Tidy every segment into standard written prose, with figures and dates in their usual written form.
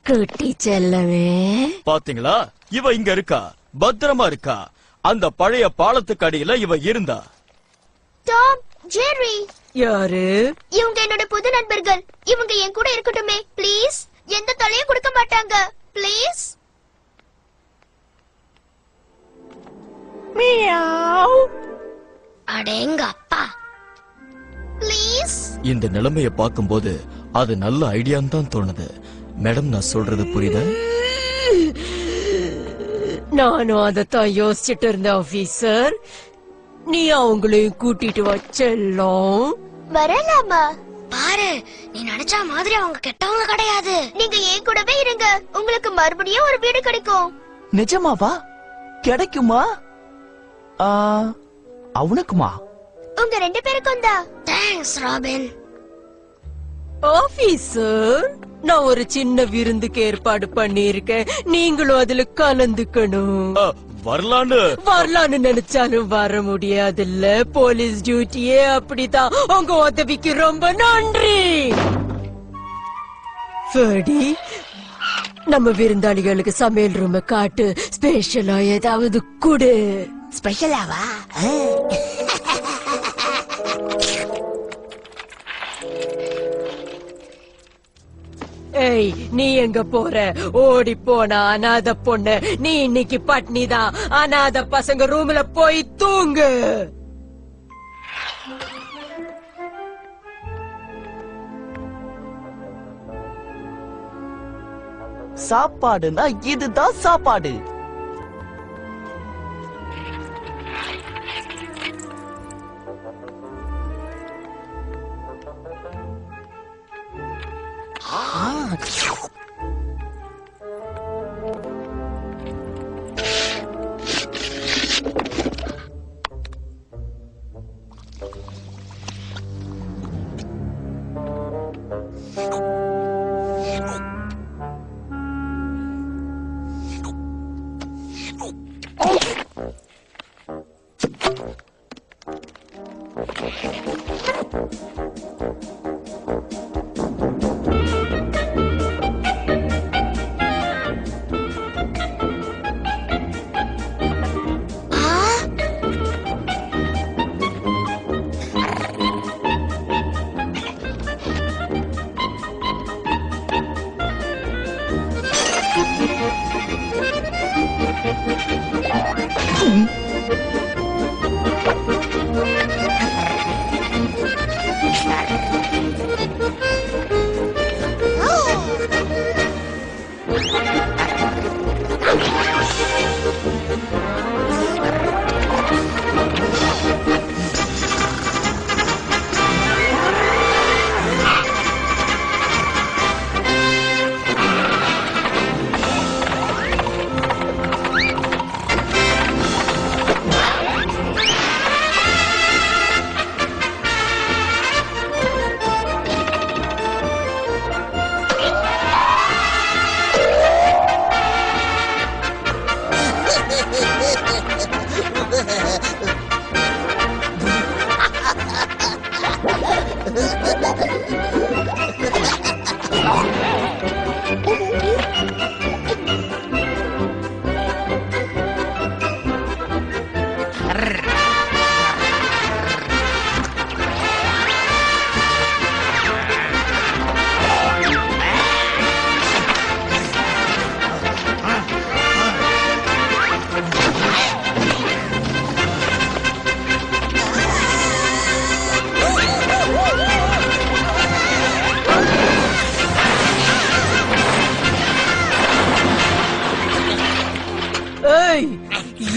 குட்டி செல்லவே பாத்தீங்களா, இவ இங்க இருக்கா, பத்திரமா இருக்கா. அந்த பழைய பாலத்துக்கு அடியில இவ இருந்தா. டாம், ஜெர்ரி, யாரு? இவங்க என்னோட புது நண்பர்கள். இவங்க என் கூட இருக்கட்டுமே ப்ளீஸ். எந்த தொல்லையும் கொடுக்க மாட்டாங்க ப்ளீஸ். மியாவ். அடேங்க அப்பா, ப்ளீஸ். இந்த நிலைமைய பாக்கும்போது அது நல்ல ஐடியான்னு தான் தோணுது. மேடம், நான் சொல்றது புரியுதா? நானும் அதத்தான் யோசிச்சுட்டு இருந்தேன் ஆபீசர். நீ அவங்களையும் கூட்டிட்டு வச்செல்லாம் வரலாமா? பாரு, நீ நினைச்ச மாதிரி அவங்க கெட்டவங்க கிடையாது. நீங்க ஏன் கூடவே இருங்க, உங்களுக்கு மறுபடியும் ஒரு வீடு கிடைக்கும். நிஜமாவா? கிடைக்குமா? அவனுக்குமா? உங்க 2 பேருக்கும் தான். Thanks robin. ஆபீசர், நான் ஒரு சின்ன விருந்துக்கு ஏற்பாடு பண்ணிருக்கேன். நீங்களும் அதுல கலந்துக்கணும். வரலான்னு நினைச்சாலும் வர முடியாதுல்ல. போலீஸ் டியூட்டியே அப்படிதான். உங்க உதவிக்கு ரொம்ப நன்றி. ஃபடி, நம்ம விருந்தாளிகளுக்கு சமையல் ரூம காட்டு. ஸ்பெஷலா ஏதாவது குடு. ஸ்பெஷலாவா? ஏய், நீ எங்க போற? ஓடி போனா அனாத பொண்ணு. நீ இன்னைக்கு பட்னி தான். அனாத பசங்க ரூம்ல போய் தூங்கு. சாப்பாடுனா இதுதான் சாப்பாடு.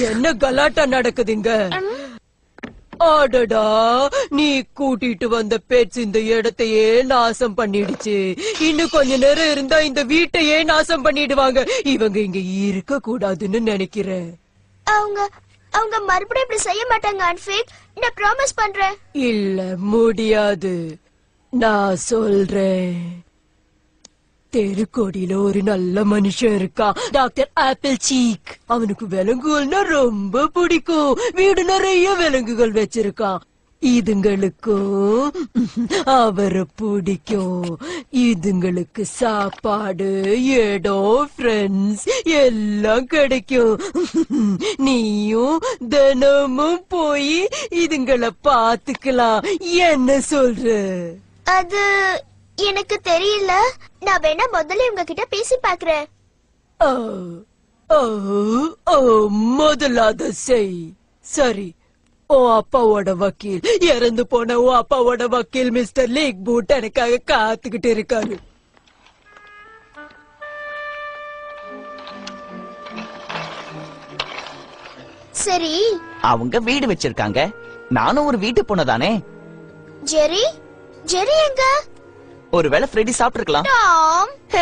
என்ன கலாட்டா நடக்குதுங்க? ஆடடா, நீ கூட்டிட்டு வந்த பெட்ஸ் இந்த இடத்தையே நாசம் பண்ணிடுச்சு. இன்னும் கொஞ்ச நேரம் இருந்தா இந்த வீட்டையே நாசம் பண்ணிடுவாங்க. இவங்க இங்க இருக்க கூடாதுன்னு நினைக்கிறேன். அவங்க மறுபடியும் இப்படி செய்ய மாட்டாங்க அன்ஃபிக். நான் ப்ராமிஸ் பண்றேன். இல்ல, முடியாது. நான் சொல்றேன். தெருக்கோடியில ஒரு நல்ல மனுஷன் இருக்கான், டாக்டர் ஆப்பிள் சீக். அவனுக்கு விலங்குகள்னா ரொம்ப பிடிக்கும். வீடு நிறைய விலங்குகள் வச்சிருக்கான். இதுங்களுக்கும் அவரை பிடிக்கும். இதுங்களுக்கு சாப்பாடு, இடம், ஃப்ரெண்ட்ஸ் எல்லாம் கிடைக்கும். நீயும் தினமும் போய் இதுங்களை பாத்துக்கலாம். என்ன சொல்ற? அது எனக்கு தெரியல. நான் வேணா முதல்ல உங்ககிட்ட பேசி பாக்குறேன். ஆ, ஆ, ஆ, முதல்ல அத செய். சரி, ஓ அப்பாவோட வக்கீல், இறந்து போன ஓ அப்பாவோட வக்கீல் மிஸ்டர் லீக் பூட் எனக்காக காத்துக்கிட்டு இருக்காரு. சரி, அவங்க வீடு வச்சிருக்காங்க. நானும் ஒரு வீட்டு பொண்ணுதானே. ஜெரி, ஜெரி எங்க? ஒருவேளை ஃப்ரெடி சாப்பிட்டு இருக்கலாம். டாம்,